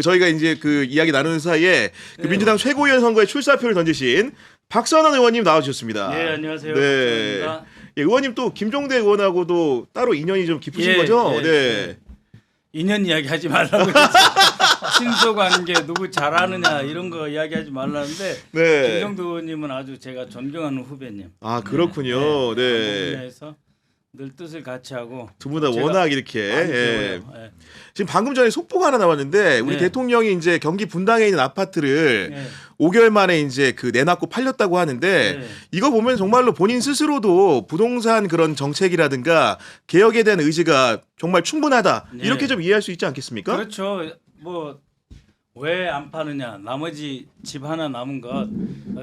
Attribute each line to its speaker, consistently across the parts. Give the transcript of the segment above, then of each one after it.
Speaker 1: 저희가 이제 그 이야기 나누는 사이에 그 민주당 최고위원 선거에 출사표를 던지신 박선원 의원님 나와주셨습니다.
Speaker 2: 예, 안녕하세요.
Speaker 1: 네.
Speaker 2: 박선원입니다.
Speaker 1: 예, 의원님 또 김종대 의원하고도 따로 인연이 좀 깊으신 거죠? 네.
Speaker 2: 인연 이야기하지 말라고 친소 관계 누구 잘하느냐 이런 거 이야기하지 말라는데
Speaker 1: 네.
Speaker 2: 김종대 의원님은 아주 제가 존경하는 후배님.
Speaker 1: 아 그렇군요. 네.
Speaker 2: 분야에서 늘 뜻을 같이 하고
Speaker 1: 두 분 다 워낙 이렇게
Speaker 2: 예.
Speaker 1: 지금 방금 전에 속보가 하나 나왔는데 우리
Speaker 2: 네.
Speaker 1: 대통령이 이제 경기 분당에 있는 아파트를
Speaker 2: 네.
Speaker 1: 5개월 만에 이제 그 내놨고 팔렸다고 하는데
Speaker 2: 네.
Speaker 1: 이거 보면 정말로 본인 스스로도 부동산 그런 정책이라든가 개혁에 대한 의지가 정말 충분하다
Speaker 2: 네.
Speaker 1: 이렇게 좀 이해할 수 있지 않겠습니까?
Speaker 2: 그렇죠. 뭐 왜 안 파느냐? 나머지 집 하나 남은 것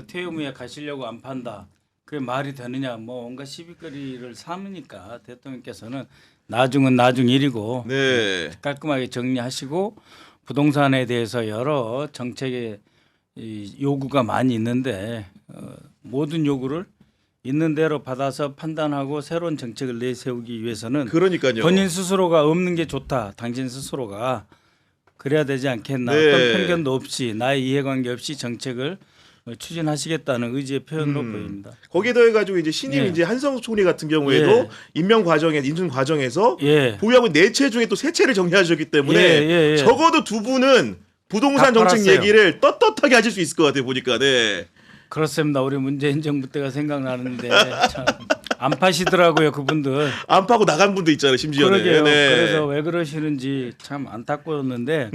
Speaker 2: 퇴임 후에 가시려고 안 판다. 그게 말이 되느냐? 뭐 온갖 시비거리를 삼으니까 대통령께서는 나중은 나중 일이고
Speaker 1: 네.
Speaker 2: 깔끔하게 정리하시고 부동산에 대해서 여러 정책의 이 요구가 많이 있는데 모든 요구를 있는 대로 받아서 판단하고 새로운 정책을 내세우기 위해서는
Speaker 1: 그러니까요.
Speaker 2: 본인 스스로가 없는 게 좋다. 당신 스스로가 그래야 되지 않겠나.
Speaker 1: 네.
Speaker 2: 어떤 편견도 없이 나의 이해관계 없이 정책을 추진하시겠다는 의지의 표현으로 보입니다.
Speaker 1: 거기에 더해 가지고 이제 신임
Speaker 2: 예.
Speaker 1: 이제 한성수 총리 같은 경우에도
Speaker 2: 예.
Speaker 1: 임명 과정에 인준 과정에서
Speaker 2: 예.
Speaker 1: 보유하고 4채 중에 또 3채를 정리하셨기 때문에
Speaker 2: 예.
Speaker 1: 적어도 두 분은 부동산
Speaker 2: 다
Speaker 1: 정책
Speaker 2: 팔았어요.
Speaker 1: 얘기를 떳떳하게 하실 수 있을 것 같아요. 보니까. 네.
Speaker 2: 그렇습니다. 우리 문재인 정부 때가 생각나는데 참 안 파시더라고요. 그분들.
Speaker 1: 안 파고 나간 분도 있잖아요. 심지어는.
Speaker 2: 그러게요.
Speaker 1: 네.
Speaker 2: 그래서 왜 그러시는지 참 안타까웠는데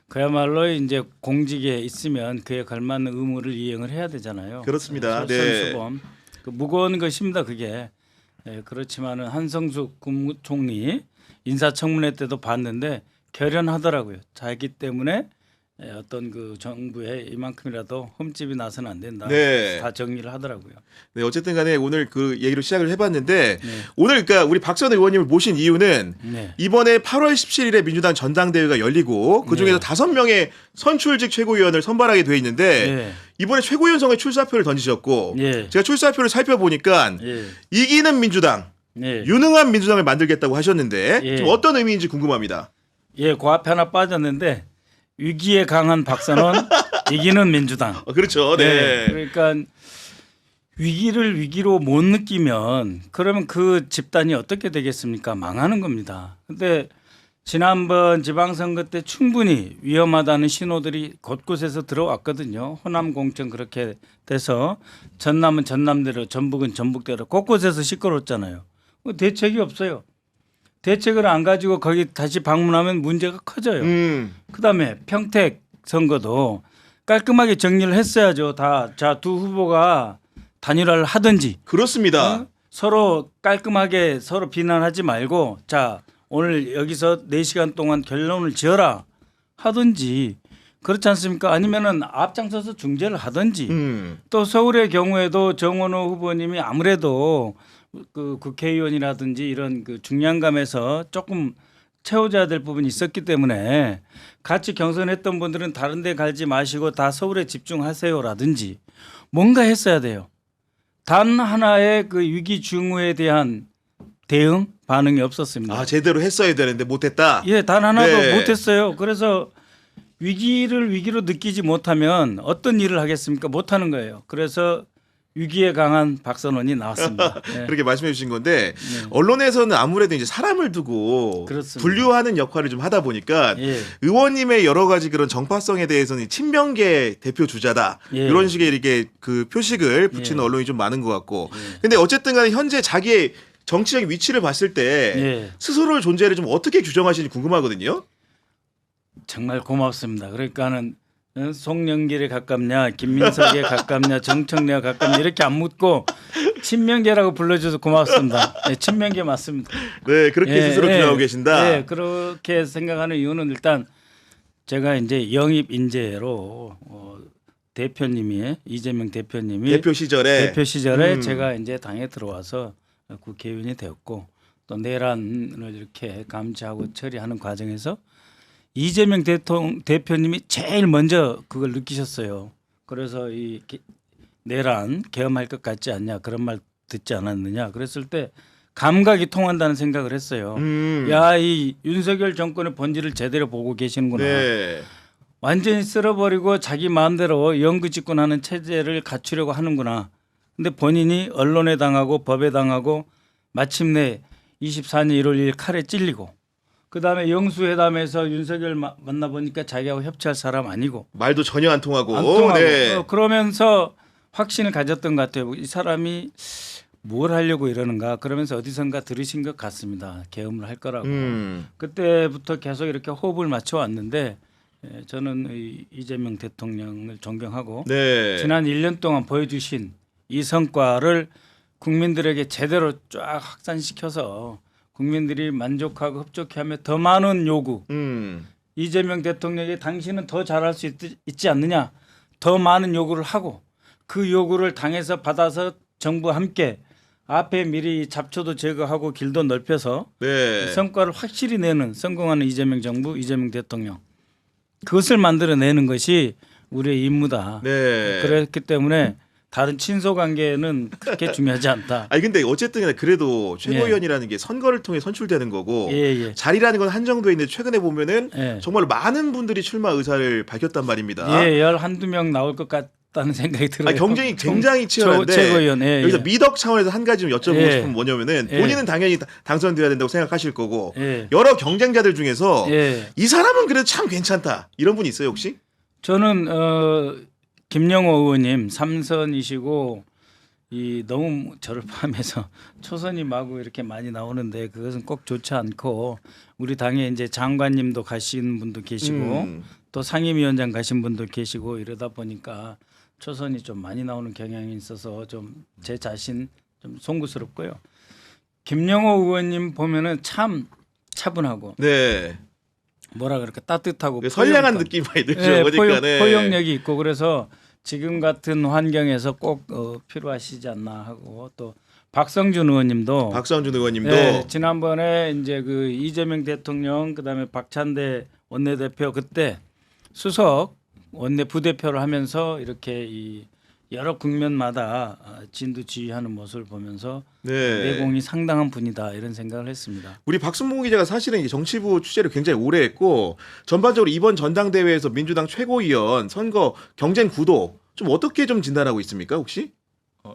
Speaker 2: 그야말로 이제 공직에 있으면 그에 걸맞는 의무를 이행을 해야 되잖아요.
Speaker 1: 그렇습니다. 네.
Speaker 2: 솔선수범. 그 무거운 것입니다. 그게. 예, 그렇지만은 한성수 국무총리 인사청문회 때도 봤는데 결연하더라고요. 자기 때문에 어떤 그 정부에 이만큼이라도 흠집이 나서는 안 된다.
Speaker 1: 네.
Speaker 2: 다 정리를 하더라고요.
Speaker 1: 네, 어쨌든 간에 오늘 그 얘기로 시작을 해봤는데
Speaker 2: 네.
Speaker 1: 오늘 그러니까 우리 박선원 의원님을 모신 이유는
Speaker 2: 네.
Speaker 1: 이번에 8월 17일에 민주당 전당대회가 열리고 그중에서
Speaker 2: 네.
Speaker 1: 5명의 선출직 최고위원을 선발하게 돼 있는데
Speaker 2: 네.
Speaker 1: 이번에 최고위원 선거에 출사표를 던지셨고
Speaker 2: 네.
Speaker 1: 제가 출사표를 살펴보니까
Speaker 2: 예.
Speaker 1: 이기는 민주당,
Speaker 2: 네.
Speaker 1: 유능한 민주당을 만들겠다고 하셨는데
Speaker 2: 예.
Speaker 1: 좀 어떤 의미인지 궁금합니다.
Speaker 2: 예, 그 앞에 하나 빠졌는데 위기에 강한 박선원 이기는 민주당.
Speaker 1: 그렇죠. 네.
Speaker 2: 그러니까 위기를 위기로 못 느끼면 그러면 그 집단이 어떻게 되겠습니까? 망하는 겁니다. 근데 지난번 지방선거 때 충분히 위험하다는 신호들이 곳곳에서 들어왔거든요. 호남 공천 그렇게 돼서 전남은 전남대로 전북은 전북대로 곳곳에서 시끄러웠잖아요. 대책이 없어요. 대책을 안 가지고 거기 다시 방문하면 문제가 커져요. 그다음에 평택 선거도 깔끔하게 정리를 했어야죠. 다 자 두 후보가 단일화를 하든지
Speaker 1: 그렇습니다.
Speaker 2: 서로 깔끔하게 서로 비난하지 말고 자 오늘 여기서 4시간 동안 결론을 지어라 하든지 그렇지 않습니까? 아니면은 앞장서서 중재를 하든지 또 서울의 경우에도 정원호 후보님이 아무래도 그 국회의원이라든지 이런 그 중량감에서 조금 채워져야 될 부분이 있었기 때문에 같이 경선했던 분들은 다른 데 가지 마시고 다 서울에 집중하세요라든지 뭔가 했어야 돼요. 단 하나의 그 위기 중후에 대한 대응 반응이 없었습니다.
Speaker 1: 아 제대로 했어야 되는데 못했다.
Speaker 2: 예, 단 하나도
Speaker 1: 네.
Speaker 2: 못했어요. 그래서 위기를 위기로 느끼지 못하면 어떤 일을 하겠습니까? 못하는 거예요. 그래서 위기에 강한 박선원이 나왔습니다. 네.
Speaker 1: 그렇게 말씀해 주신 건데 언론에서는 아무래도 이제 사람을 두고
Speaker 2: 그렇습니다.
Speaker 1: 분류하는 역할을 좀 하다 보니까
Speaker 2: 예.
Speaker 1: 의원님의 여러 가지 그런 정파성에 대해서는 친명계 대표 주자다
Speaker 2: 예.
Speaker 1: 이런 식의 이렇게 그 표식을 붙이는
Speaker 2: 예.
Speaker 1: 언론이 좀 많은 것 같고 근데 어쨌든 간에 현재 자기의 정치적인 위치를 봤을 때
Speaker 2: 예.
Speaker 1: 스스로의 존재를 좀 어떻게 규정하시는지 궁금하거든요.
Speaker 2: 정말 고맙습니다. 그러니까는 송영길에 가깝냐, 김민석에 가깝냐, 정청래에 가깝냐 이렇게 안 묻고 친명계라고 불러줘서 고맙습니다. 네, 친명계 맞습니다.
Speaker 1: 네, 그렇게 스스로 규정하고 계신다.
Speaker 2: 네, 그렇게 생각하는 이유는 일단 제가 이제 영입 인재로 대표님이 이재명 대표님이
Speaker 1: 대표 시절에
Speaker 2: 제가 이제 당에 들어와서 국회의원이 되었고 또 내란을 이렇게 감시하고 처리하는 과정에서 이재명 대표님이 제일 먼저 그걸 느끼셨어요. 그래서 이 내란 계엄할 것 같지 않냐 그런 말 듣지 않았느냐 그랬을 때 감각이 통한다는 생각을 했어요. 야, 이 윤석열 정권의 본질을 제대로 보고 계시는구나.
Speaker 1: 네.
Speaker 2: 완전히 쓸어버리고 자기 마음대로 영구집권하는 체제를 갖추려고 하는구나. 근데 본인이 언론에 당하고 법에 당하고 마침내 24년 1월 1일 칼에 찔리고 그다음에 영수회담에서 윤석열 만나보니까 자기하고 협치할 사람 아니고
Speaker 1: 말도 전혀 안 통하고.
Speaker 2: 안 통하고
Speaker 1: 네.
Speaker 2: 그러면서 확신을 가졌던 것 같아요. 이 사람이 뭘 하려고 이러는가 그러면서 어디선가 들으신 것 같습니다. 계엄을 할 거라고. 그때부터 계속 이렇게 호흡을 맞춰 왔는데 저는 이재명 대통령을 존경하고
Speaker 1: 네.
Speaker 2: 지난 1년 동안 보여주신 이 성과를 국민들에게 제대로 쫙 확산시켜서 국민들이 만족하고 흡족해하며 더 많은 요구 이재명 대통령에게 당신은 더 잘할 수 있지 않느냐 더 많은 요구를 하고 그 요구를 당에서 받아서 정부와 함께 앞에 미리 잡초도 제거하고 길도 넓혀서
Speaker 1: 네.
Speaker 2: 성과를 확실히 내는 성공하는 이재명 정부 이재명 대통령 그것을 만들어내는 것이 우리의 임무다.
Speaker 1: 네.
Speaker 2: 그렇기 때문에 다른 친소 관계는 그렇게 중요하지 않다.
Speaker 1: 아니 근데 어쨌든 그래도
Speaker 2: 예.
Speaker 1: 최고위원이라는 게 선거를 통해 선출되는 거고
Speaker 2: 예.
Speaker 1: 자리라는 건 한정돼 있는데 최근에 보면은
Speaker 2: 예.
Speaker 1: 정말 많은 분들이 출마 의사를 밝혔단 말입니다.
Speaker 2: 예, 11~2명 나올 것 같다는 생각이 들어요.
Speaker 1: 아니, 경쟁이 굉장히 치열한데
Speaker 2: 최고위원. 예,
Speaker 1: 여기서
Speaker 2: 예.
Speaker 1: 미덕 차원에서 한 가지 좀 여쭤보고
Speaker 2: 예.
Speaker 1: 싶은 뭐냐면은
Speaker 2: 예.
Speaker 1: 본인은 당연히 당선돼야 된다고 생각하실 거고
Speaker 2: 예.
Speaker 1: 여러 경쟁자들 중에서
Speaker 2: 예.
Speaker 1: 이 사람은 그래도 참 괜찮다 이런 분 있어요 혹시?
Speaker 2: 저는 김영호 의원님 3선이시고 이 너무 저를 포함해서 초선이 마구 이렇게 많이 나오는데 그것은 꼭 좋지 않고 우리 당에 이제 장관님도 가신 분도 계시고 또 상임위원장 가신 분도 계시고 이러다 보니까 초선이 좀 많이 나오는 경향이 있어서 좀 제 자신 좀 송구스럽고요. 김영호 의원님 보면은 참 차분하고
Speaker 1: 네.
Speaker 2: 뭐라 그럴까 따뜻하고
Speaker 1: 선량한
Speaker 2: 포용감.
Speaker 1: 느낌 많이 들죠.
Speaker 2: 네,
Speaker 1: 그러니까 네.
Speaker 2: 포용력이 있고 그래서 지금 같은 환경에서 꼭 필요하시지 않나 하고 또 박성준 의원님도
Speaker 1: 박성준 의원님도
Speaker 2: 네, 지난번에 이제 그 이재명 대통령 그다음에 박찬대 원내대표 그때 수석 원내 부대표를 하면서 이렇게 이 여러 국면마다 진두지휘하는 모습을 보면서
Speaker 1: 네.
Speaker 2: 내공이 상당한 분이다 이런 생각을 했습니다.
Speaker 1: 우리 박순봉 기자가 사실은 이게 정치부 취재를 굉장히 오래 했고 전반적으로 이번 전당대회에서 민주당 최고위원 선거 경쟁 구도 좀 어떻게 좀 진단하고 있습니까 혹시?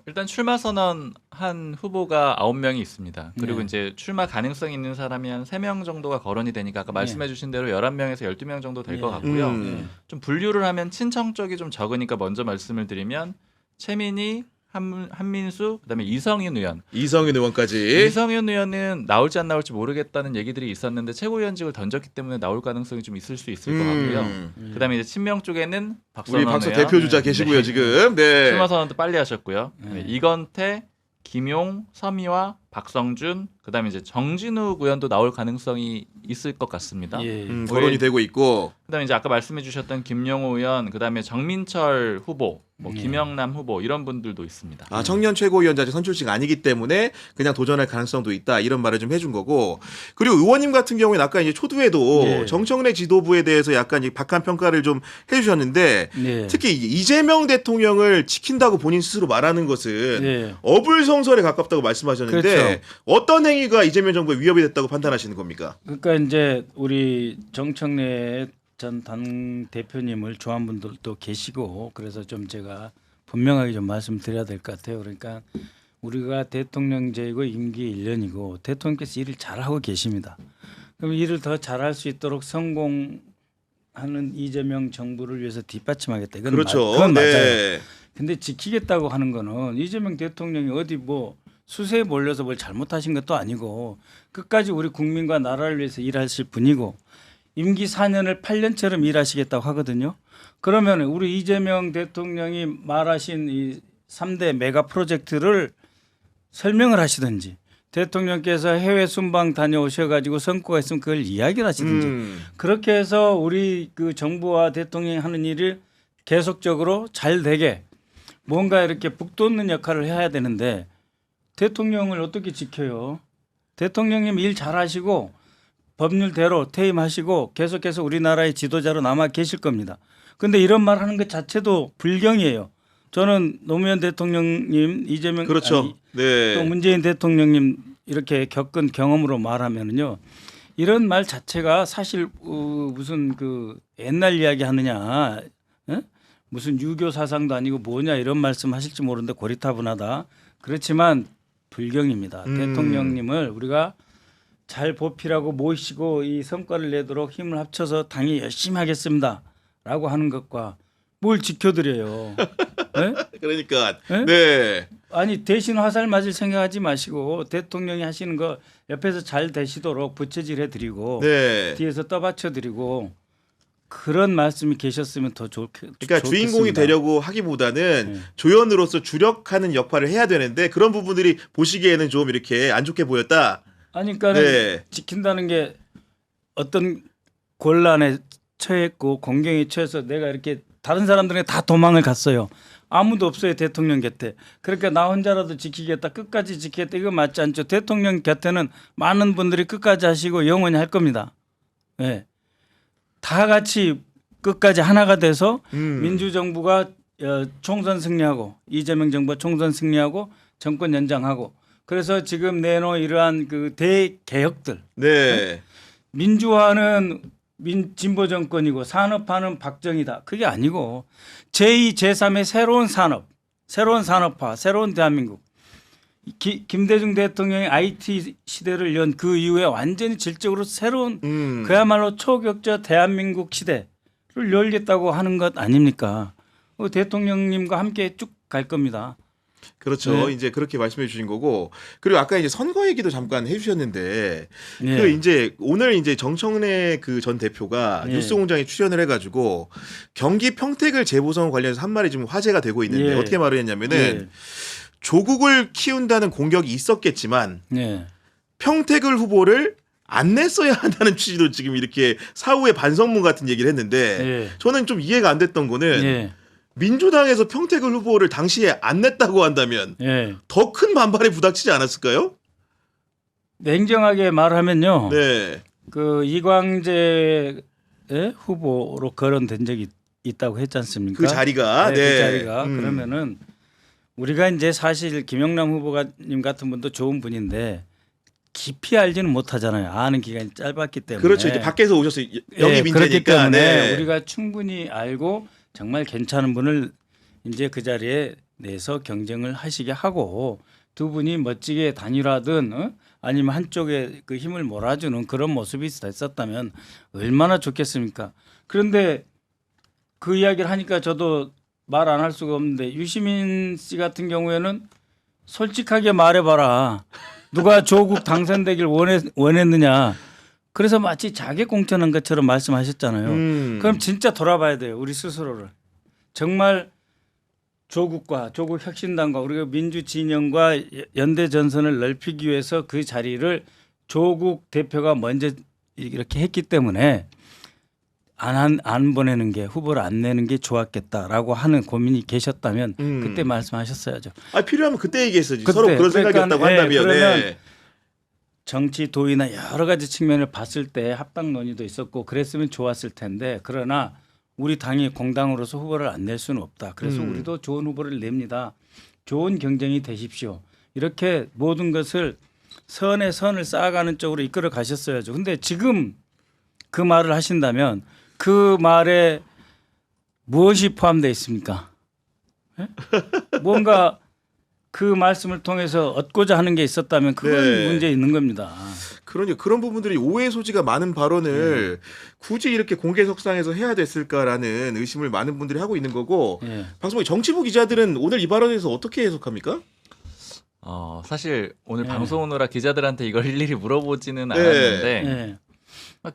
Speaker 3: 일단 출마 선언한 후보가 9명이 있습니다. 그리고
Speaker 2: 네.
Speaker 3: 이제 출마 가능성이 있는 사람이 한 3명 정도가 거론이 되니까 아까 말씀해 주신 대로 11명에서 12명 정도 될 것
Speaker 2: 네.
Speaker 3: 같고요.
Speaker 2: 네.
Speaker 3: 좀 분류를 하면 친청 쪽이 좀 적으니까 먼저 말씀을 드리면 최민희, 한민수, 그다음에 이성윤 의원.
Speaker 1: 이성윤 의원까지.
Speaker 3: 이성윤 의원은 나올지 안 나올지 모르겠다는 얘기들이 있었는데 최고위원직을 던졌기 때문에 나올 가능성이 좀 있을 수 있을 것 같고요. 그다음에 이제 친명 쪽에는 박선원
Speaker 1: 우리 박수
Speaker 3: 의원.
Speaker 1: 대표 주자 계시고요
Speaker 3: 네.
Speaker 1: 지금. 네.
Speaker 3: 출마 선언도 빨리 하셨고요.
Speaker 2: 네.
Speaker 3: 이건태, 김용, 서미화, 박성준, 그다음에 이제 정진우 의원도 나올 가능성이 있을 것 같습니다.
Speaker 2: 예.
Speaker 1: 거론이 되고 있고.
Speaker 3: 그다음에 이제 아까 말씀해주셨던 김영호 의원, 그다음에 정민철 후보, 뭐 김영남 후보 이런 분들도 있습니다.
Speaker 1: 아 청년 최고위원자직 선출직 아니기 때문에 그냥 도전할 가능성도 있다 이런 말을 좀 해준 거고 그리고 의원님 같은 경우에는 아까 이제 초두에도
Speaker 2: 예.
Speaker 1: 정청래 지도부에 대해서 약간 박한 평가를 좀 해주셨는데
Speaker 2: 네.
Speaker 1: 특히 이재명 대통령을 지킨다고 본인 스스로 말하는 것은
Speaker 2: 네.
Speaker 1: 어불성설에 가깝다고 말씀하셨는데
Speaker 2: 그렇죠.
Speaker 1: 어떤 행위가 이재명 정부에 위협이 됐다고 판단하시는 겁니까?
Speaker 2: 그러니까 이제 우리 정청래 전 당 대표님을 좋아하는 분들도 계시고 그래서 좀 제가 분명하게 좀 말씀드려야 될 것 같아요. 그러니까 우리가 대통령제이고 임기 1년이고 대통령께서 일을 잘하고 계십니다. 그럼 일을 더 잘할 수 있도록 성공하는 이재명 정부를 위해서 뒷받침하겠다. 이건
Speaker 1: 그렇죠.
Speaker 2: 그건 맞아요.
Speaker 1: 네.
Speaker 2: 근데 지키겠다고 하는 거는 이재명 대통령이 어디 뭐 수세에 몰려서 뭘 잘못하신 것도 아니고 끝까지 우리 국민과 나라를 위해서 일하실 분이고 임기 4년을 8년처럼 일하시겠다고 하거든요. 그러면 우리 이재명 대통령이 말하신 이 3대 메가 프로젝트를 설명을 하시든지 대통령께서 해외 순방 다녀오셔가지고 성과가 있으면 그걸 이야기를 하시든지 그렇게 해서 우리 그 정부와 대통령이 하는 일을 계속적으로 잘 되게 뭔가 이렇게 북돋는 역할을 해야 되는데 대통령을 어떻게 지켜요? 대통령님 일 잘하시고 법률대로 퇴임하시고 계속해서 우리나라의 지도자로 남아 계실 겁니다. 그런데 이런 말 하는 것 자체도 불경이에요. 저는 노무현 대통령님, 이재명
Speaker 1: 그렇죠.
Speaker 2: 아니,
Speaker 1: 네.
Speaker 2: 또 문재인 대통령님 이렇게 겪은 경험으로 말하면요. 이런 말 자체가 사실 무슨 그 옛날 이야기 하느냐, 에? 무슨 유교 사상도 아니고 뭐냐 이런 말씀 하실지 모르는데 고리타분하다. 그렇지만 불경입니다. 대통령님을 우리가 잘 보필하고 모시고 이 성과를 내도록 힘을 합쳐서 당이 열심히 하겠습니다라고 하는 것과 뭘 지켜드려요. 네?
Speaker 1: 그러니까
Speaker 2: 네?
Speaker 1: 네.
Speaker 2: 아니 대신 화살 맞을 생각하지 마시고 대통령이 하시는 거 옆에서 잘 되시도록 부채질 해드리고
Speaker 1: 네.
Speaker 2: 뒤에서 떠받쳐드리고 그런 말씀이 계셨으면 더
Speaker 1: 그러니까 주인공이 되려고 하기보다는
Speaker 2: 네.
Speaker 1: 조연으로서 주력하는 역할을 해야 되는데 그런 부분들이 보시기에는 좀 이렇게 안 좋게 보였다.
Speaker 2: 아니 그러니까
Speaker 1: 네.
Speaker 2: 지킨다는 게 어떤 곤란에 처했고 공경에 처해서 내가 이렇게 다른 사람들은 다 도망을 갔어요. 아무도 없어요 대통령 곁에. 그러니까 나 혼자라도 지키겠다 끝까지 지키겠다 이거 맞지 않죠. 대통령 곁에는 많은 분들이 끝까지 하시고 영원히 할 겁니다. 네. 다 같이 끝까지 하나가 돼서 민주정부가 총선 승리하고 이재명 정부가 총선 승리하고 정권 연장하고 그래서 지금 내놓은 이러한 그 대개혁들
Speaker 1: 네.
Speaker 2: 민주화는 진보 정권이고 산업화는 박정희다. 그게 아니고 제2, 제3의 새로운 산업, 새로운 산업화, 새로운 대한민국. 김대중 대통령이 IT 시대를 연 그 이후에 완전히 질적으로 새로운 그야말로 초격자 대한민국 시대를 열겠다고 하는 것 아닙니까? 대통령님과 함께 쭉 갈 겁니다.
Speaker 1: 그렇죠.
Speaker 2: 네.
Speaker 1: 이제 그렇게 말씀해 주신 거고 그리고 아까 이제 선거 얘기도 잠깐 해주셨는데
Speaker 2: 네.
Speaker 1: 그 이제 오늘 이제 정청래 그 전 대표가
Speaker 2: 네.
Speaker 1: 뉴스공장에 출연을 해가지고 경기 평택을 재보선 관련해서 한 말이 지금 화제가 되고 있는데
Speaker 2: 네.
Speaker 1: 어떻게 말을 했냐면은
Speaker 2: 네.
Speaker 1: 조국을 키운다는 공격이 있었겠지만
Speaker 2: 네.
Speaker 1: 평택을 후보를 안 냈어야 한다는 취지로 지금 이렇게 사후에 반성문 같은 얘기를 했는데
Speaker 2: 네.
Speaker 1: 저는 좀 이해가 안 됐던 거는
Speaker 2: 네.
Speaker 1: 민주당에서 평택을 후보를 당시에 안 냈다고 한다면
Speaker 2: 네.
Speaker 1: 더 큰 반발에 부닥치지 않았을까요?
Speaker 2: 냉정하게 말하면요.
Speaker 1: 네.
Speaker 2: 그 이광재 후보로 거론된 적이 있다고 했지 않습니까?
Speaker 1: 그 자리가
Speaker 2: 네,
Speaker 1: 네.
Speaker 2: 그 자리가 그러면은 우리가 이제 사실 김영남 후보님 같은 분도 좋은 분인데 깊이 알지는 못하잖아요. 아는 기간이 짧았기 때문에.
Speaker 1: 그렇죠. 이제 밖에서 오셨어요. 여기
Speaker 2: 예,
Speaker 1: 민재니까.
Speaker 2: 그렇기 때문에
Speaker 1: 네.
Speaker 2: 우리가 충분히 알고 정말 괜찮은 분을 이제 그 자리에 내서 경쟁을 하시게 하고 두 분이 멋지게 단일화든 아니면 한쪽에 그 힘을 몰아주는 그런 모습이 있었다면 얼마나 좋겠습니까? 그런데 그 이야기를 하니까 저도 말 안 할 수가 없는데 유시민 씨 같은 경우에는 솔직하게 말해봐라. 누가 조국 당선되길 원했느냐. 그래서 마치 자기 공천한 것처럼 말씀하셨잖아요. 그럼 진짜 돌아봐야 돼요. 우리 스스로를. 정말 조국과 조국 혁신당과 우리가 민주 진영과 연대 전선을 넓히기 위해서 그 자리를 조국 대표가 먼저 이렇게 했기 때문에 안 보내는 게 후보를 안 내는 게 좋았겠다라고 하는 고민이 계셨다면 그때 말씀하셨어야죠.
Speaker 1: 아 필요하면 그때 얘기했어야지.
Speaker 2: 그때,
Speaker 1: 서로 그런
Speaker 2: 그러니까,
Speaker 1: 생각이었다고 한다면.
Speaker 2: 그러면
Speaker 1: 네.
Speaker 2: 정치 도의나 여러 가지 측면을 봤을 때 합당 논의도 있었고 그랬으면 좋았을 텐데 그러나 우리 당이 공당으로서 후보를 안 낼 수는 없다. 그래서 우리도 좋은 후보를 냅니다. 좋은 경쟁이 되십시오. 이렇게 모든 것을 선에 선을 쌓아가는 쪽으로 이끌어 가셨어야죠. 근데 지금 그 말을 하신다면 그 말에 무엇이 포함되어 있습니까? 예? 뭔가 그 말씀을 통해서 얻고자 하는 게 있었다면 그건
Speaker 1: 네.
Speaker 2: 문제 있는 겁니다.
Speaker 1: 그러니 그런 부분들이 오해 소지가 많은 발언을 굳이 이렇게 공개석상에서 해야 됐을까라는 의심을 많은 분들이 하고 있는 거고
Speaker 2: 예.
Speaker 1: 방송국 정치부 기자들은 오늘 이 발언에 대해서 어떻게 해석합니까?
Speaker 3: 사실 오늘
Speaker 2: 네.
Speaker 3: 방송 오느라 기자들한테 이걸 일일이 물어보지는
Speaker 1: 네.
Speaker 3: 않았는데
Speaker 2: 예.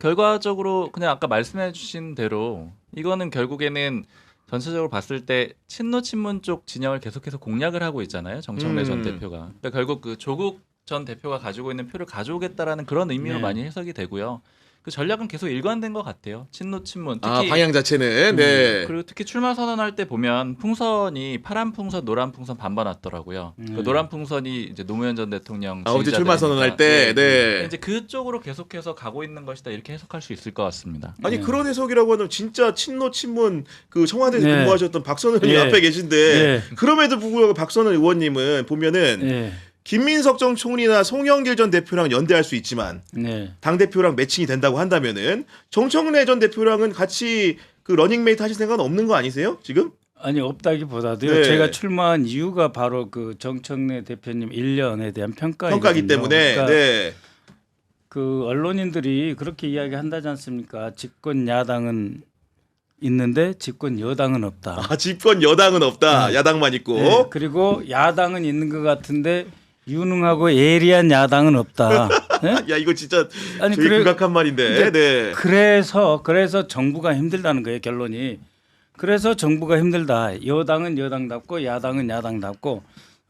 Speaker 3: 결과적으로 그냥 아까 말씀해주신 대로 이거는 결국에는 전체적으로 봤을 때 친노 친문 쪽 진영을 계속해서 공략을 하고 있잖아요. 정청래 전 대표가. 그러니까 결국 그 조국 전 대표가 가지고 있는 표를 가져오겠다라는 그런 의미로
Speaker 2: 네.
Speaker 3: 많이 해석이 되고요. 그 전략은 계속 일관된 것 같아요. 친노 친문. 특히
Speaker 1: 방향 자체는 네.
Speaker 3: 그리고 특히 출마 선언할 때 보면 풍선이 파란 풍선, 노란 풍선 반반 왔더라고요. 그 노란 풍선이 이제 노무현 전 대통령
Speaker 1: 어제 출마 선언할 때 네.
Speaker 3: 이제 그쪽으로 계속해서 가고 있는 것이다 이렇게 해석할 수 있을 것 같습니다.
Speaker 1: 아니 그런 해석이라고 하면 진짜 친노 친문 그 청와대에서
Speaker 2: 네.
Speaker 1: 근무하셨던 박선원 의원이
Speaker 2: 예.
Speaker 1: 앞에 계신데
Speaker 2: 예.
Speaker 1: 그럼에도 불구하고 박선원 의원님은 보면은
Speaker 2: 예.
Speaker 1: 김민석 전 총리나 송영길 전 대표랑 연대할 수 있지만
Speaker 2: 네.
Speaker 1: 당 대표랑 매칭이 된다고 한다면은 정청래 전 대표랑은 같이 그 러닝메이트 하실 생각은 없는 거 아니세요? 지금?
Speaker 2: 아니 없다기보다도요.
Speaker 1: 네.
Speaker 2: 제가 출마한 이유가 바로 그 정청래 대표님 1년에 대한 평가이거든요.
Speaker 1: 평가기 때문에.
Speaker 2: 그러니까
Speaker 1: 네.
Speaker 2: 그 언론인들이 그렇게 이야기한다지 않습니까? 집권 야당은 있는데 집권 여당은 없다.
Speaker 1: 아, 집권 여당은 없다. 야당만 있고.
Speaker 2: 네, 그리고 야당은 있는 것 같은데 유능하고 예리한 야당은 없다. 네?
Speaker 1: 야, 이거 진짜
Speaker 2: 아니,
Speaker 1: 되게
Speaker 2: 그래-
Speaker 1: 극악한 말인데. 네.
Speaker 2: 그래서 정부가 힘들다는 거예요, 결론이. 그래서 정부가 힘들다. 여당은 여당답고 야당은 야당답고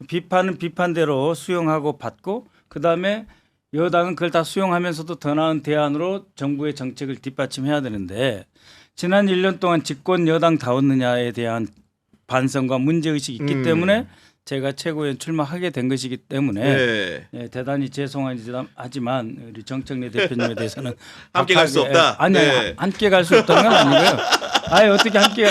Speaker 2: 비판은 비판대로 수용하고 받고 그다음에 여당은 그걸 다 수용하면서도 더 나은 대안으로 정부의 정책을 뒷받침해야 되는데 지난 1년 동안 집권 여당다웠느냐에 대한 반성과 문제의식이 있기 때문에 제가 최고위원 출마하게 된 것이기 때문에
Speaker 1: 네.
Speaker 2: 예, 대단히 죄송하지만 우리 정청래 대표님에 대해서는
Speaker 1: 함께 갈수
Speaker 2: 박하게,
Speaker 1: 없다?
Speaker 2: 아니
Speaker 1: 네.
Speaker 2: 함께 갈 수 없다는 건 아니고요. 아니 어떻게 함께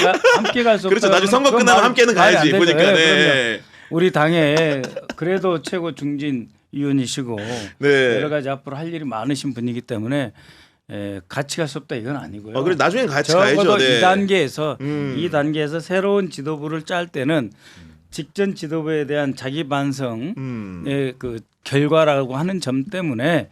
Speaker 2: 갈 수 없다.
Speaker 1: 그렇죠. 나중에 선거 끝나면 함께는 가야지. 보니까. 네.
Speaker 2: 우리 당에 그래도 최고 중진 위원이시고
Speaker 1: 네.
Speaker 2: 여러 가지 앞으로 할 일이 많으신 분이기 때문에 같이 갈 수 없다 이건 아니고요.
Speaker 1: 그래 나중엔 같이
Speaker 2: 적어도
Speaker 1: 가야죠. 네.
Speaker 2: 2단계에서 새로운 지도부를 짤 때는 직전 지도부에 대한 자기 반성의 그 결과라고 하는 점 때문에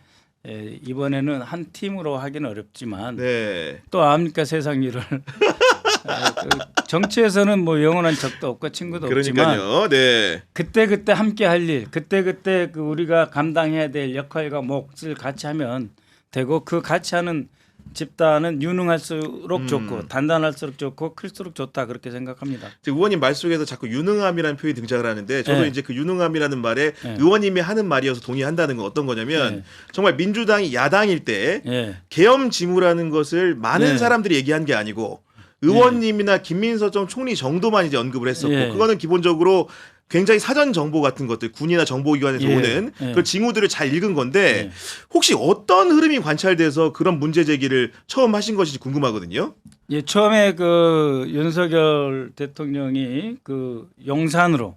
Speaker 2: 이번에는 한 팀으로 하기는 어렵지만
Speaker 1: 네.
Speaker 2: 또 압니까 세상 일을 그 정치에서는 뭐 영원한 적도 없고 친구도 없지만
Speaker 1: 그러니까요. 네.
Speaker 2: 그때 함께 할 일, 그때 그 우리가 감당해야 될 역할과 몫을 같이 하면 되고 그 같이 하는 집단은 유능할수록 좋고 단단할수록 좋고 클수록 좋다 그렇게 생각합니다.
Speaker 1: 지금 의원님 말 속에서 자꾸 유능함이라는 표현이 등장을 하는데 저도
Speaker 2: 네.
Speaker 1: 이제 그 유능함이라는 말에
Speaker 2: 네.
Speaker 1: 의원님이 하는 말이어서 동의한다는 건 어떤 거냐면
Speaker 2: 네.
Speaker 1: 정말 민주당이 야당일 때
Speaker 2: 예.
Speaker 1: 계엄지무라는 것을 많은
Speaker 2: 네.
Speaker 1: 사람들이 얘기한 게 아니고 의원님이나 김민석 전 총리 정도만 이제 언급을 했었고
Speaker 2: 예.
Speaker 1: 그거는 기본적으로 굉장히 사전 정보 같은 것들 군이나 정보기관에서
Speaker 2: 예.
Speaker 1: 오는
Speaker 2: 예.
Speaker 1: 그 징후들을 잘 읽은 건데
Speaker 2: 예.
Speaker 1: 혹시 어떤 흐름이 관찰돼서 그런 문제 제기를 처음 하신 것인지 궁금하거든요.
Speaker 2: 예, 처음에 그 윤석열 대통령이 그 용산으로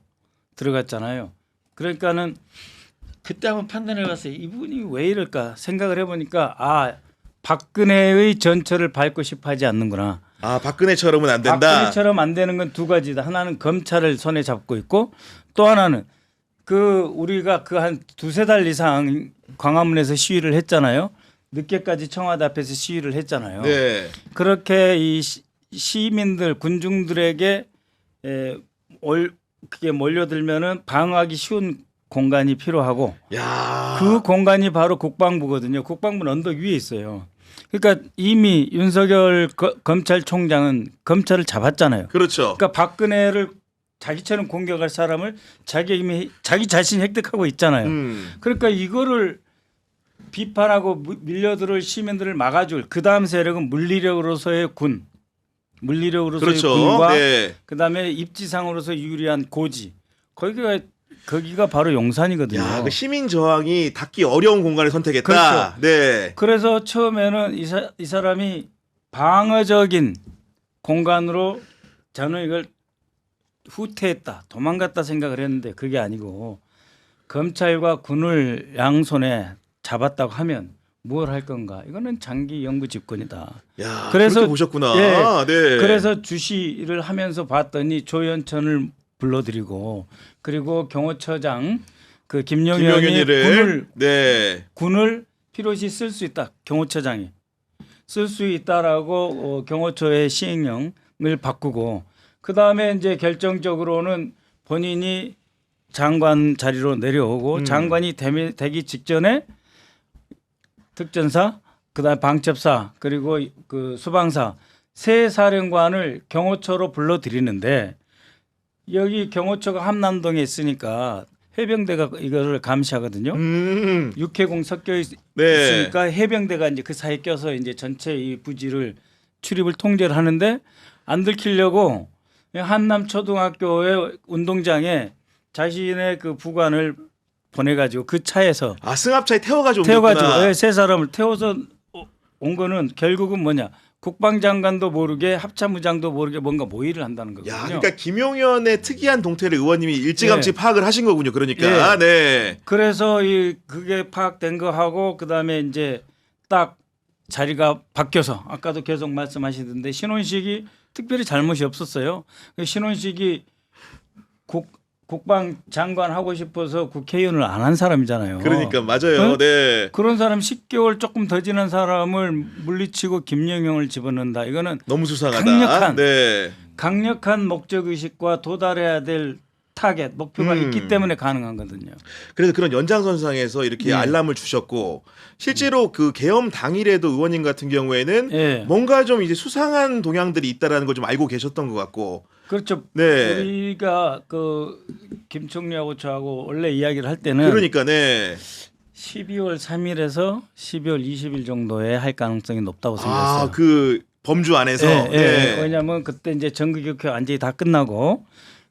Speaker 2: 들어갔잖아요. 그러니까는 그때 한번 판단해봤어요. 이분이 왜 이럴까 생각을 해보니까 박근혜의 전철을 밟고 싶어하지 않는구나.
Speaker 1: 아 박근혜처럼은 안 된다.
Speaker 2: 박근혜처럼 안 되는 건 두 가지다. 하나는 검찰을 손에 잡고 있고 또 하나는 그 우리가 그 한 두세 달 이상 광화문에서 시위를 했잖아요. 늦게까지 청와대 앞에서 시위를 했잖아요.
Speaker 1: 네.
Speaker 2: 그렇게 이 시민들 군중들에게 그게 몰려들면은 방어하기 쉬운 공간이 필요하고
Speaker 1: 야.
Speaker 2: 그 공간이 바로 국방부거든요. 국방부는 언덕 위에 있어요. 그러니까 이미 윤석열 검찰총장은 검찰을 잡았잖아요.
Speaker 1: 그렇죠.
Speaker 2: 그러니까 박근혜를 자기처럼 공격할 사람을 자기 자신이 획득하고 있잖아요. 그러니까 이거를 비판하고 밀려들을 시민들을 막아줄 그 다음 세력은 물리력으로서의
Speaker 1: 그렇죠.
Speaker 2: 군과
Speaker 1: 네.
Speaker 2: 그다음에 입지상으로서 유리한 고지 거기가 바로 용산이거든요.
Speaker 1: 야, 그 시민 저항이 닿기 어려운 공간을 선택했다.
Speaker 2: 그렇죠.
Speaker 1: 네.
Speaker 2: 그래서 처음에는 이 사람이 방어적인 공간으로 저는 이걸 후퇴했다, 도망갔다 생각을 했는데 그게 아니고 검찰과 군을 양손에 잡았다고 하면 뭘 할 건가? 이거는 장기 영구 집권이다.
Speaker 1: 야,
Speaker 2: 그래서-
Speaker 1: 그렇게 보셨구나.
Speaker 2: 예.
Speaker 1: 네.
Speaker 2: 그래서 주시를 하면서 봤더니 조현천을 불러들이고 그리고 경호처장 그 김용현이
Speaker 1: 김용현이를
Speaker 2: 군을 필요시 쓸 수 있다. 경호처장이 쓸 수 있다라고 경호처의 시행령을 바꾸고 그 다음에 이제 결정적으로는 본인이 장관 자리로 내려오고 장관이 되기 직전에 특전사, 그다음 방첩사 그리고 그 수방사 세 사령관을 경호처로 불러들이는데 여기 경호처가 함남동에 있으니까 해병대가 이거를 감시하거든요. 육해공 섞여
Speaker 1: 네.
Speaker 2: 있으니까 해병대가 이제 그 사이에 껴서 이제 전체 이 부지를 출입을 통제를 하는데 안 들키려고 한남 초등학교의 운동장에 자신의 그 부관을 보내가지고 그 차에서
Speaker 1: 아, 승합차에 태워가지고
Speaker 2: 태워가지고
Speaker 1: 옮겼구나.
Speaker 2: 세 사람을 태워서 온 거는 결국은 뭐냐 국방장관도 모르게 합참의장도 모르게 뭔가 모의를 한다는 거거든요.
Speaker 1: 야, 그러니까 김용현의 특이한 동태를 의원님이 일찌감치 파악을 하신 거군요. 그러니까. 네.
Speaker 2: 그래서 그게 파악된 거 하고 그다음에 이제 딱 자리가 바뀌어서 아까도 계속 말씀하시던데 신원식이 특별히 잘못이 없었어요. 신원식이 국방장관 하고 싶어서 국회의원을 안 한 사람이잖아요.
Speaker 1: 그러니까 맞아요. 네.
Speaker 2: 그런 사람 10개월 조금 더 지난 사람을 물리치고 김영형을 집어넣는다. 이거는
Speaker 1: 너무 수상하다. 네.
Speaker 2: 강력한 목적 의식과 도달해야 될 타겟 목표가 있기 때문에 가능한 거거든요.
Speaker 1: 그래서 그런 연장선상에서 이렇게 알람을 주셨고 실제로 그 계엄 당일에도 의원님 같은 경우에는 뭔가 좀 이제 수상한 동향들이 있다라는 걸 좀 알고 계셨던 것 같고.
Speaker 2: 그렇죠.
Speaker 1: 네.
Speaker 2: 우리가 그 김 총리하고 저하고 원래 이야기를 할 때는
Speaker 1: 그러니까 네.
Speaker 2: 12월 3일에서 12월 20일 정도에 할 가능성이 높다고 생각했어요.
Speaker 1: 아, 그 범주 안에서. 네.
Speaker 2: 왜냐하면 그때 이제 정규국회 완전히 다 끝나고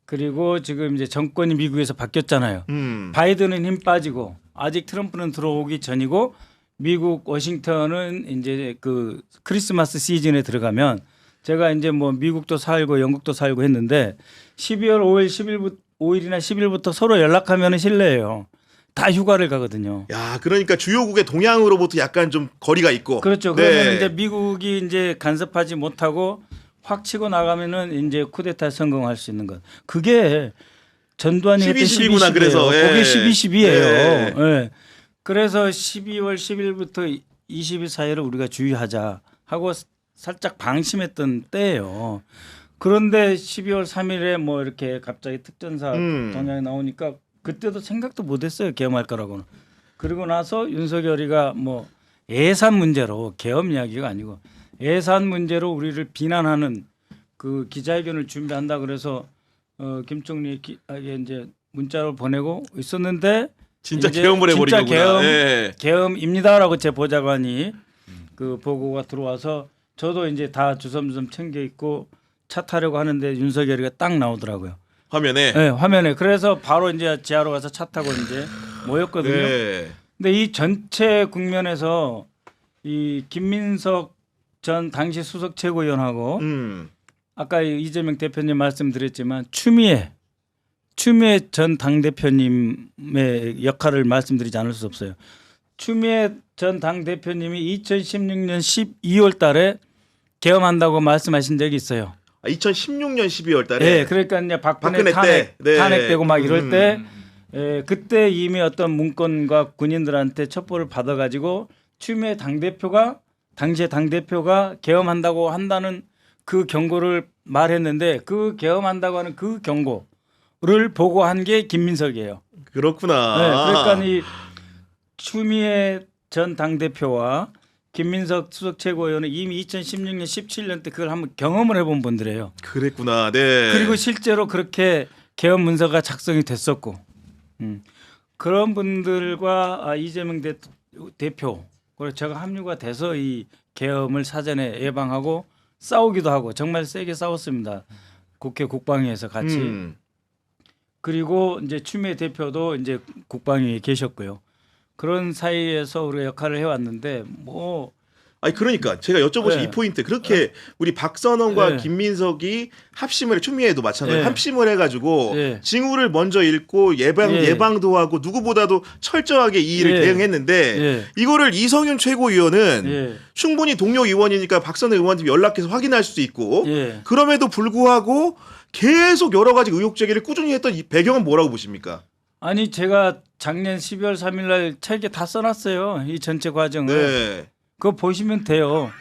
Speaker 2: 그리고 지금 이제 정권이 미국에서 바뀌었잖아요. 바이든은 힘 빠지고 아직 트럼프는 들어오기 전이고 미국 워싱턴은 이제 그 크리스마스 시즌에 들어가면 제가 이제 뭐 미국도 살고 영국도 살고 했는데 12월 5일이나 10일부터 서로 연락하면은 실례예요. 다 휴가를 가거든요.
Speaker 1: 야, 그러니까 주요국의 동향으로부터 약간 좀 거리가 있고.
Speaker 2: 그렇죠. 그러면 이제 미국이 이제 간섭하지 못하고 확 치고 나가면은 이제 쿠데타 성공할 수 있는 것. 그게 전두환이 했던
Speaker 1: 12.12구나 그래서.
Speaker 2: 그게 12.12예요. 예. 그래서 12월 10일부터 20일 사이를 우리가 주의하자 하고 살짝 방심했던 때예요. 그런데 12월 3일에 뭐 이렇게 갑자기 특전사 동향이 나오니까 그때도 생각도 못했어요. 계엄할 거라고는. 그리고 나서 윤석열이가 뭐 예산 문제로 계엄 이야기가 아니고 예산 문제로 우리를 비난하는 그 기자회견을 준비한다 그래서 김 총리에게 이제 문자를 보내고 있었는데
Speaker 1: 진짜 계엄을 해버린 거구나.
Speaker 2: 계엄입니다라고 제 보좌관이 그 보고가 들어와서 저도 이제 다 주섬주섬 챙겨 있고 차 타려고 하는데 윤석열이가 딱 나오더라고요.
Speaker 1: 화면에.
Speaker 2: 네, 화면에. 그래서 바로 이제 지하로 가서 차 타고 이제 모였거든요.
Speaker 1: 네.
Speaker 2: 근데 이 전체 국면에서 이 김민석 전 당시 수석 최고위원하고 아까 이재명 대표님 말씀드렸지만 추미애 전 당대표님의 역할을 말씀드리지 않을 수 없어요. 추미애 전 당대표님이 2016년 12월 달에 계엄한다고 말씀하신 적이 있어요.
Speaker 1: 2016년 12월 달에.
Speaker 2: 네, 그러니까 이제 박근혜 탄핵되고 막 이럴 때 그때 이미 어떤 문건과 군인들한테 첩보를 받아가지고 추미애 당시에 당대표가 계엄한다고 한다는 그 경고를 말했는데 그 계엄한다고 하는 그 경고를 보고한 게 김민석이에요.
Speaker 1: 그렇구나.
Speaker 2: 네, 그러니까 이 추미애 전 당대표와 김민석 수석 최고위원은 이미 2016년 17년 때 그걸 한번 경험을 해본 분들이에요.
Speaker 1: 그랬구나. 네.
Speaker 2: 그리고 실제로 그렇게 계엄 문서가 작성이 됐었고 그런 분들과 이재명 대표 그리고 제가 합류가 돼서 이 계엄을 사전에 예방하고 싸우기도 하고 정말 세게 싸웠습니다. 국회 국방위에서 같이. 그리고 이제 추미애 대표도 이제 국방위에 계셨고요. 그런 사이에서 우리가 역할을 해왔는데 뭐
Speaker 1: 아니 그러니까 제가 여쭤보신 이 포인트 그렇게 우리 박선원과 김민석이 합심을 추미애도 마찬가지로 합심을 해가지고 징후를 먼저 읽고 예방도 하고 누구보다도 철저하게 이 일을 대응했는데 이거를 이성윤 최고위원은 충분히 동료 의원이니까 박선원 의원한테 연락해서 확인할 수도 있고 그럼에도 불구하고 계속 여러 가지 의혹 제기를 꾸준히 했던 이 배경은 뭐라고 보십니까?
Speaker 2: 아니 제가 작년 12월 3일 날 책에 다 써놨어요. 이 전체 과정을.
Speaker 1: 네.
Speaker 2: 그거 보시면 돼요.